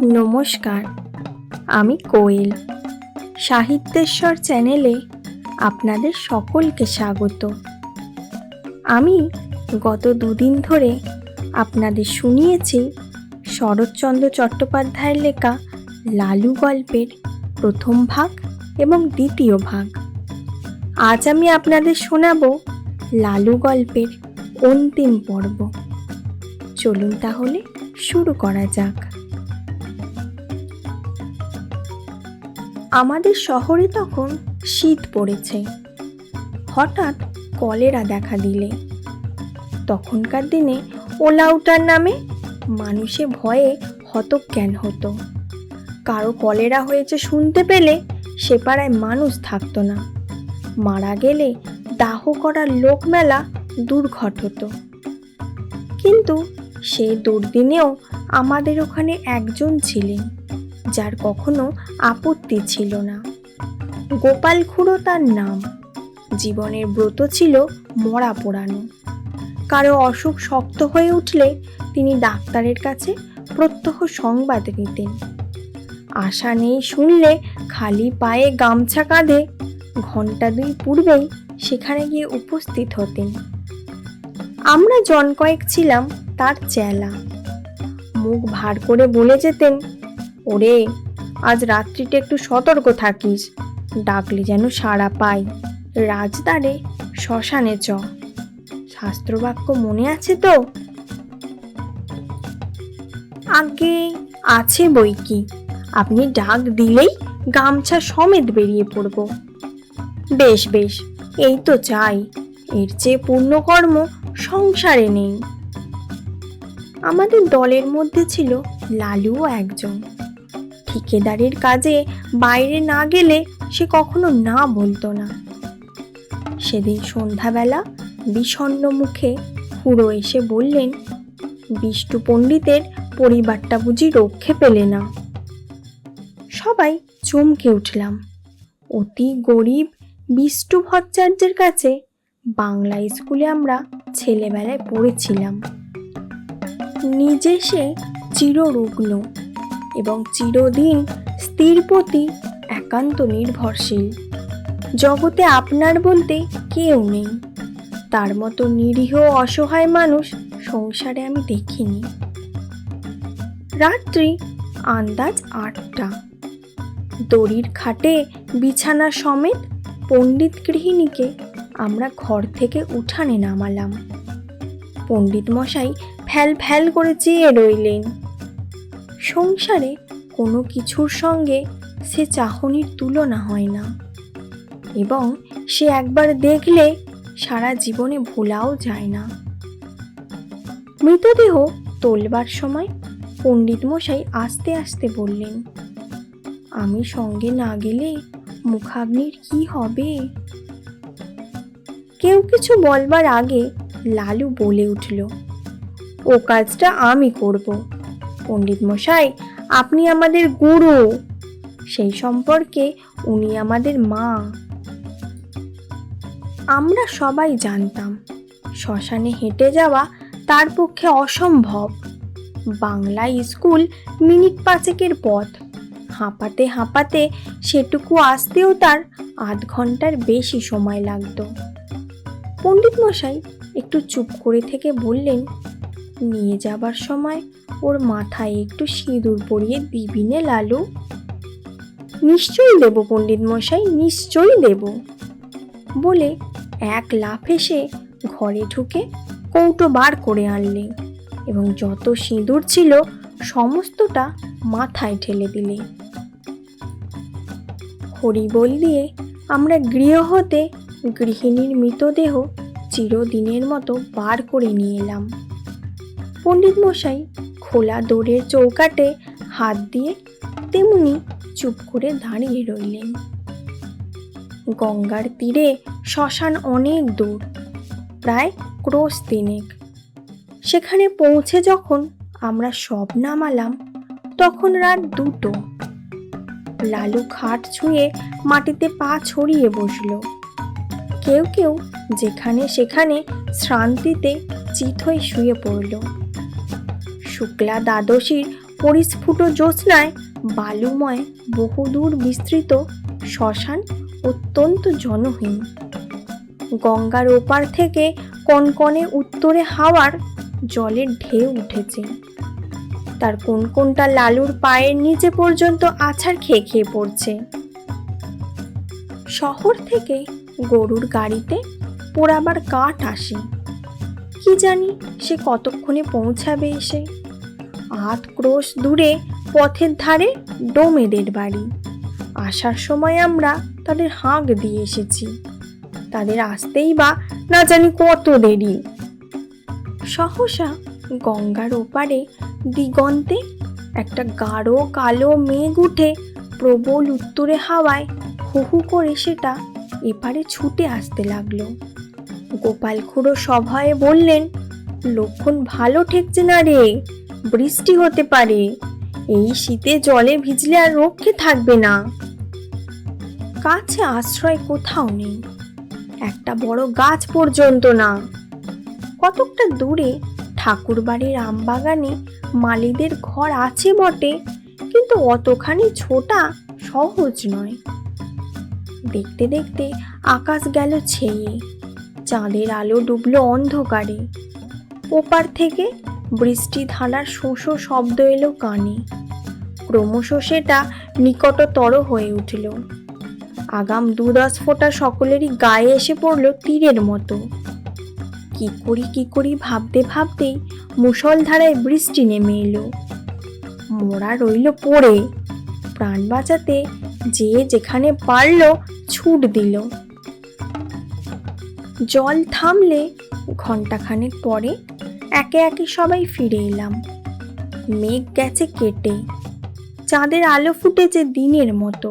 নমস্কার, আমি কোয়েল। সাহিত্যেশ্বর চ্যানেলে আপনাদের সকলকে স্বাগত। আমি গত দুদিন ধরে আপনাদের শুনিয়েছি শরৎচন্দ্র চট্টোপাধ্যায়ের লেখা লালু গল্পের প্রথম ভাগ এবং দ্বিতীয় ভাগ। আজ আমি আপনাদের শোনাব লালু গল্পের অন্তিম পর্ব। চলুন তাহলে শুরু করা যাক। আমাদের শহরে তখন শীত পড়েছে। হঠাৎ কলেরা দেখা দিলে তখনকার দিনে ওলা উঠার নামে মানুষে ভয়ে হতজ্ঞান হতো। কারো কলেরা হয়েছে শুনতে পেলে সে পাড়ায় মানুষ থাকতো না। মারা গেলে দাহ করার লোক মেলা দুর্ঘট হতো। কিন্তু সেই দুর্দিনেও আমাদের ওখানে একজন ছিলেন যার কখনো আপত্তি ছিল না। গোপাল খুড়ো তার নাম। জীবনের ব্রত ছিল মরা পোড়ানো। কারো অসুখ শক্ত হয়ে উঠলে তিনি ডাক্তারের কাছে প্রত্যহ সংবাদ নিতেন। আশা নেই শুনলে খালি পায়ে গামছা কাঁধে ঘণ্টা দুই পূর্বেই সেখানে গিয়ে উপস্থিত হতেন। আমরা জন কয়েক ছিলাম তার চেলা। মুখ ভার করে বলে যেতেন, ওরে আজ রাত্রিটা একটু সতর্ক থাকিস, ডাকলে যেন সাড়া পাই। রাজদারে শ্মশানে চ। শাস্ত্রবাক্য মনে আছে তো? আগে আছে বই কি, আপনি ডাক দিলেই গামছা সমেত বেরিয়ে পড়ব। বেশ বেশ, এই তো চাই, এর চেয়ে পুণ্যকর্ম সংসারে নেই। আমাদের দলের মধ্যে ছিল লালুও একজন। ঠিকেদারির কাজে বাইরে না গেলে সে কখনো না বলতো না। সেদিন সন্ধ্যাবেলা বিষণ্ণ মুখে খুড়ো এসে বললেন, বিষ্টু পণ্ডিতের পরিবারটা বুঝি রক্ষে পেলে না। সবাই চমকে উঠলাম। অতি গরিব বিষ্টু ভট্টাচার্যের কাছে বাংলা স্কুলে আমরা ছেলেবেলায় পড়েছিলাম। নিজে সে চিররুগ্ন এবং চিরদিন স্ত্রীর প্রতি একান্ত নির্ভরশীল। জগতে আপনার বলতে কেউ নেই। তার মতো নিরীহ অসহায় মানুষ সংসারে আমি দেখিনি। রাত্রি আন্দাজ 8টা। দড়ির খাটে বিছানা সমেত পণ্ডিত গৃহিণীকে আমরা ঘর থেকে উঠানে নামালাম। পণ্ডিত মশাই ফ্যাল ফ্যাল করে চেয়ে রইলেন। সংসারে কোনো কিছুর সঙ্গে সে চাহনির তুলনা হয় না, এবং সে একবার দেখলে সারা জীবনে ভোলাও যায় না। মৃতদেহ তোলবার সময় পণ্ডিত মশাই আস্তে আস্তে বললেন, আমি সঙ্গে না গেলে মুখাগ্নির কি হবে? কেউ কিছু বলবার আগে লালু বলে উঠল, ও কাজটা আমি করব। পণ্ডিত মশাই, আপনি আমাদের গুরু, সেই সম্পর্কে উনি আমাদের মা। আমরা সবাই জানতাম শ্মশানে হেঁটে যাওয়া তার পক্ষে অসম্ভব। বাংলা স্কুল মিনিট 5 পথ। হাঁপাতে হাঁপাতে সেটুকু আসতেও তার আধ ঘন্টার বেশি সময় লাগতো। পণ্ডিত মশাই একটু চুপ করে থেকে বললেন, নিয়ে যাবার সময় ওর মাথায় একটু সিঁদুর পরিয়ে দিবি নে লালু? নিশ্চয়ই দেব পণ্ডিত মশাই, নিশ্চয়ই দেব বলে এক লাফ এসে ঘরে ঢুকে কৌটো বার করে আনলেন এবং যত সিঁদুর ছিল সমস্তটা মাথায় ঢেলে দিলে। হরিবোল দিয়ে আমরা গৃহ হতে গৃহিণীর মৃতদেহ চিরদিনের মতো বার করে নিয়ে এলাম। পণ্ডিত মশাই খোলা দোরের চৌকাটে হাত দিয়ে তেমনি চুপ করে দাঁড়িয়ে রইলেন। গঙ্গার তীরে শ্মশান অনেক দূর, প্রায় ক্রোশ 3। সেখানে পৌঁছে যখন আমরা সব নামালাম তখন রাত 2টো। লালু খাট ছুঁয়ে মাটিতে পা ছড়িয়ে বসল। কেউ কেউ যেখানে সেখানে শ্রান্তিতে চিত হয়ে শুয়ে পড়ল। শুক্লা দ্বাদশীর পরিস্ফুট জ্যোৎস্নায় বালুময় বহুদূর বিস্তৃত শ্মশান অত্যন্ত জনহীন। গঙ্গার ওপার থেকে কনকনে উত্তরে হাওয়ার জলের ঢেউ উঠেছে। তার কোনটা লালুর পায়ের নিচে পর্যন্ত আছাড় খেয়ে খেয়ে পড়ছে। শহর থেকে গরুর গাড়িতে পোড়াবার কাঠ আসে। কি জানি সে কতক্ষণে পৌঁছাবে এসে। 8 ক্রোশ দূরে পথের ধারে ডোমেদের বাড়ি। আসার সময় আমরা তাদের হাঁক দিয়ে এসেছি, তাদের আসতেই বা না জানি কত দেরি। সহসা গঙ্গার ওপারে দিগন্তে একটা গাঢ় কালো মেঘ উঠে প্রবল উত্তরে হাওয়ায় হু হু করে সেটা এপারে ছুটে আসতে লাগলো। গোপাল খুড়ো সভয়ে বললেন, লক্ষণ ভালো ঠেকছে না রে, বৃষ্টি হতে পারে। এই শীতে জলে ভিজলে আর রক্ষে থাকবে না। কাছে আশ্রয় কোথাও নেই, একটা বড় গাছ পর্যন্ত না। কতকটা দূরে ঠাকুর বাড়ির আমবাগানে মালীদের ঘর আছে বটে, কিন্তু অতখানি ছোটা সহজ নয়। দেখতে দেখতে আকাশ গেল ছেয়ে, চাঁদের আলো ডুবলো অন্ধকারে। ওপার থেকে বৃষ্টি ধারার শোঁ শব্দ এলো কানে। ক্রমশ সেটা নিকটতর হয়ে উঠল। আগাম 2-10 ফোঁটা সকলেরই গায়ে এসে পড়ল তীরের মতো। কি করি ভাবতে ভাবতেই মুষলধারায় বৃষ্টি নেমে এলো। মোরা রইল পড়ে। প্রাণ বাঁচাতে যে যেখানে পারল ছুট দিল। জল থামলে ঘণ্টাখানেক পরে একে একে সবাই ফিরে এলাম। মেঘ গেছে কেটে, চাঁদের আলো ফুটেছে দিনের মতো।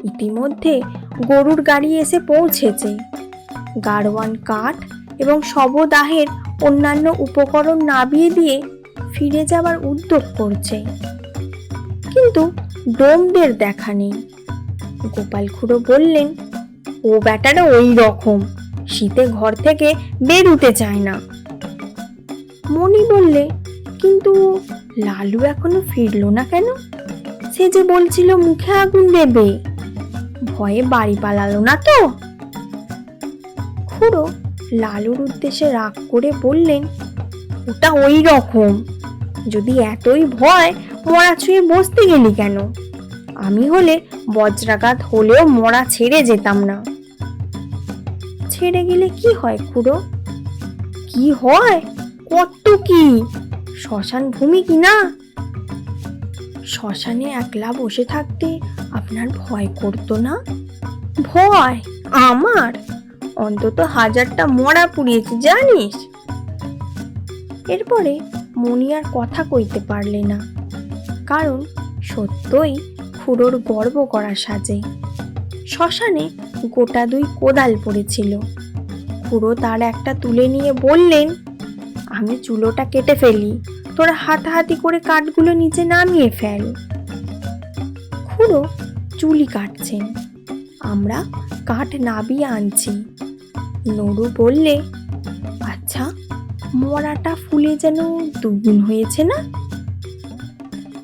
ইতিমধ্যে গরুর গাড়ি এসে পৌঁছেছে। গাড়োয়ান কাঠ এবং শবদাহের অন্যান্য উপকরণ নামিয়ে দিয়ে ফিরে যাবার উদ্যোগ করছে, কিন্তু ডোমদের দেখা নেই। গোপাল খুড়ো বললেন, ও ব্যাটারা ওই রকম, শীতে ঘর থেকে বেরুতে চায় না। মণি বললে, কিন্তু লালু এখনো ফিরলো না কেন? সে যে বলছিল মুখে আগুন দেবে, ভয়ে বাড়ি পালালো না তো? খুড়ো লালুর উদ্দেশ্যে রাগ করে বললেন, ওটা ওই রকম। যদি এতই ভয়, মরা ছুঁয়ে বসতে গেলি কেন? আমি হলে বজ্রাঘাত হলেও মরা ছেড়ে যেতাম না। ছেড়ে গেলে কি হয় খুড়ো? কি হয়? কত কি, শ্মশান ভূমি কিনা? শ্মশানে একলা বসে থাকতে আপনার ভয় করতো না? ভয় আমার? অন্তত 1000টা মরা পুড়িয়েছি জানিস। এরপরে মণি আর কথা কইতে পারলে না, কারণ সত্যই খুড়োর গর্ব করা সাজে। শ্মশানে গোটা 2 কোদাল পড়েছিল। খুড়ো তার একটা তুলে নিয়ে বললেন, আমি চুলোটা কেটে ফেলি, তোরা হাতাহাতি করে কাঠগুলো নিচে নামিয়ে ফেল। খুড়ো চুলি কাটছেন, আমরা কাঠ নাবিয়ে আনছি। নড়ু বললে, আচ্ছা, মরাটা ফুলে যেন 2 গুণ হয়েছে না?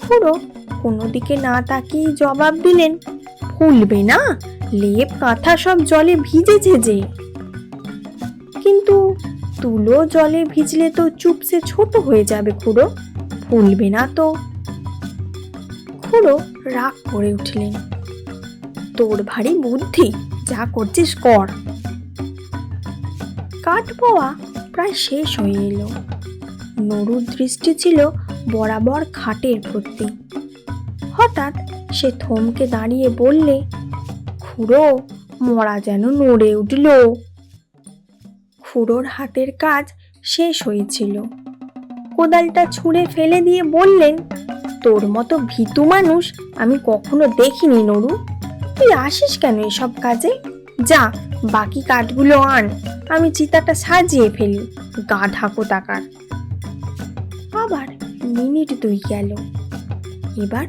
খুড়ো কোনো দিকে না তাকিয়ে জবাব দিলেন, ফুলবে না, লেপ কাঁথা সব জলে ভিজেছে যে। কিন্তু তুলো জলে ভিজলে তো চুপসে ছোট হয়ে যাবে খুড়ো, ফুলবে না তো। খুড়ো রাগ করে উঠলেন, তোর ভারী বুদ্ধি, যা করছিস কর। কাঠ পাওয়া প্রায় শেষ হয়ে এলো। নড়ুর দৃষ্টি ছিল বরাবর খাটের প্রতি। হঠাৎ সে থমকে দাঁড়িয়ে বললে, খুড়ো, মরা যেন নড়ে উঠল। খুড়োর হাতের কাজ শেষ হয়েছিল। কোদালটা ছুঁড়ে ফেলে দিয়ে বললেন, তোর মতো ভীতু মানুষ আমি কখনো দেখিনি নড়ু। তুই আসিস কেন এসব কাজে? যা, বাকি কাঠগুলো আন, আমি চিতাটা সাজিয়ে ফেলি, গাধা কোথাকার। আবার মিনিট 2 গেল। এবার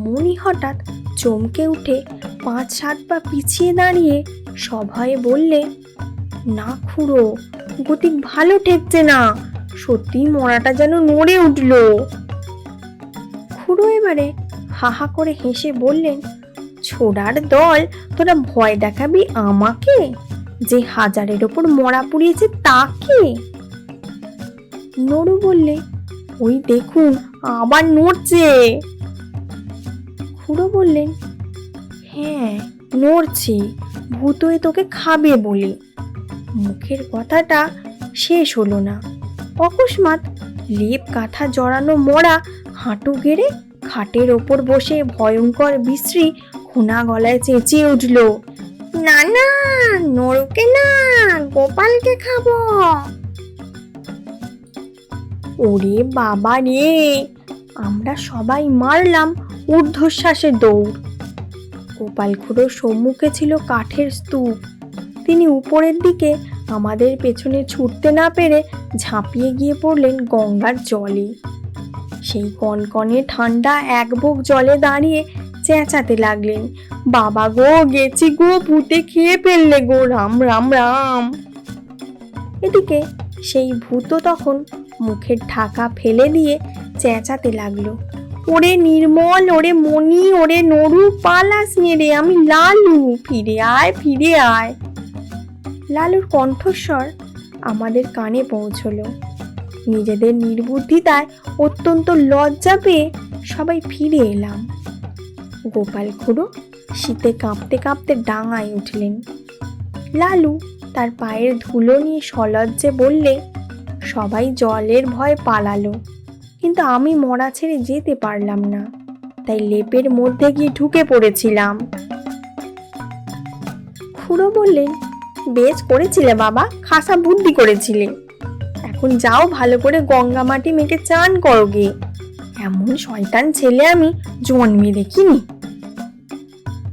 মণি হঠাৎ চমকে উঠে 5-7 পা পিছিয়ে দাঁড়িয়ে সভয়ে বললে, না খুড়ো, গতিক ভালো ঠেকছে না, সত্যি মরাটা যেন নড়ে উঠল। খুড়ো এবারে হাহা করে হেসে বললেন, ছোড়ার দল, তোরা ভয় দেখাবি আমাকে, যে হাজারের ওপর মরা পুড়িয়েছে তাকে? নড়ু বললে, ওই দেখুন আবার নড়ছে। খুড়ো বললেন, হ্যাঁ নড়ছে, ভূত হয়ে তোকে খাবে বলে। মুখের কথাটা শেষ হলো না, অকস্মাৎ লেপ কাঁথা জড়ানো মরা হাঁটু গেড়ে খাটের ওপর বসে ভয়ঙ্কর বিশ্রী খোনা গলায় চেঁচিয়ে উঠল, না না, নড়ুকে না, গোপালকে খাবো। ওরে বাবা রে, আমরা সবাই মারলাম ঊর্ধ্বশ্বাসে দৌড়। গোপাল খুড়োর সম্মুখে ছিল কাঠের স্তূপ। তিনি উপরের দিকে আমাদের পেছনে ছুটতে না পেরে ঝাঁপিয়ে গিয়ে পড়লেন গঙ্গার জলে। সেই কনকনে ঠান্ডা এক বুক জলে দাঁড়িয়ে চেঁচাতে লাগলেন, বাবা গো, গেছি গো, ভূতে খেয়ে ফেললে গো, রাম রাম রাম। এদিকে সেই ভূত তখন মুখের ঢাকা ফেলে দিয়ে চেঁচাতে লাগলো, ওরে নির্মল, ওরে মণি, ওরে নড়ু, পালাস নে রে, আমি লালু, ফিরে আয়, ফিরে আয়। লালুর কণ্ঠস্বর আমাদের কানে পৌঁছলো। নিজেদের নির্বুদ্ধিতায় অত্যন্ত লজ্জা পেয়ে সবাই ফিরে এলাম। গোপাল খুড়ো শীতে কাঁপতে কাঁপতে ডাঙায় উঠলেন। লালু তার পায়ের ধুলো নিয়ে সলজ্জে বললে, সবাই জলের ভয়ে পালালো, কিন্তু আমি মরা ছেড়ে যেতে পারলাম না, তাই লেপের মধ্যে গিয়ে ঢুকে পড়েছিলাম। খুড়ো বললেন, বেশ করেছিলে বাবা, খাসা বুদ্ধি করেছিলে। এখন যাও ভালো করে গঙ্গা মাটি মেখে চান করো গে, এমন শয়তান ছেলে আমি জন্মে দেখিনি।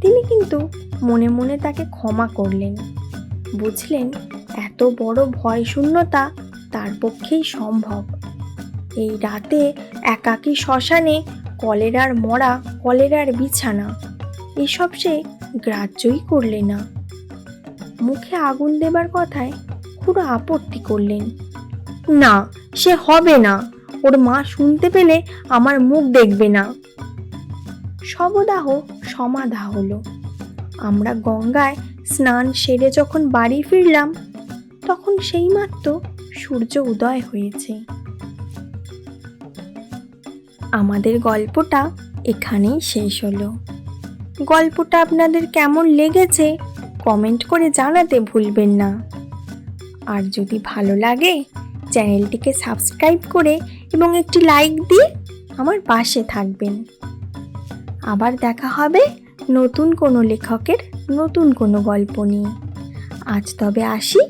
তিনি কিন্তু মনে মনে তাকে ক্ষমা করলেন। বুঝলেন এত বড় ভয় শূন্যতা তার পক্ষেই সম্ভব। এই রাতে একাকী শ্মশানে কলেরার মরা, কলেরার বিছানা, এসব সে গ্রাহ্যই করলে না। মুখে আগুন দেবার কথায় খুড়ো আপত্তি করলেন, না সে হবে না, ওর মা শুনতে পেলে আমার মুখ দেখবে না। শবদাহ সমাধা হলো। আমরা গঙ্গায় স্নান সেরে যখন বাড়ি ফিরলাম, তখন সেইমাত্র সূর্য উদয় হয়েছে। আমাদের গল্পটা এখানেই শেষ হলো। গল্পটা আপনাদের কেমন লেগেছে কমেন্ট করে জানাতে ভুলবেন না। আর যদি ভালো লাগে চ্যানেলটিকে সাবস্ক্রাইব করে এবং একটি লাইক দিয়ে আমার পাশে থাকবেন। আবার দেখা হবে নতুন কোনো লেখকের নতুন কোনো গল্প নিয়ে। আজ তবে আসি।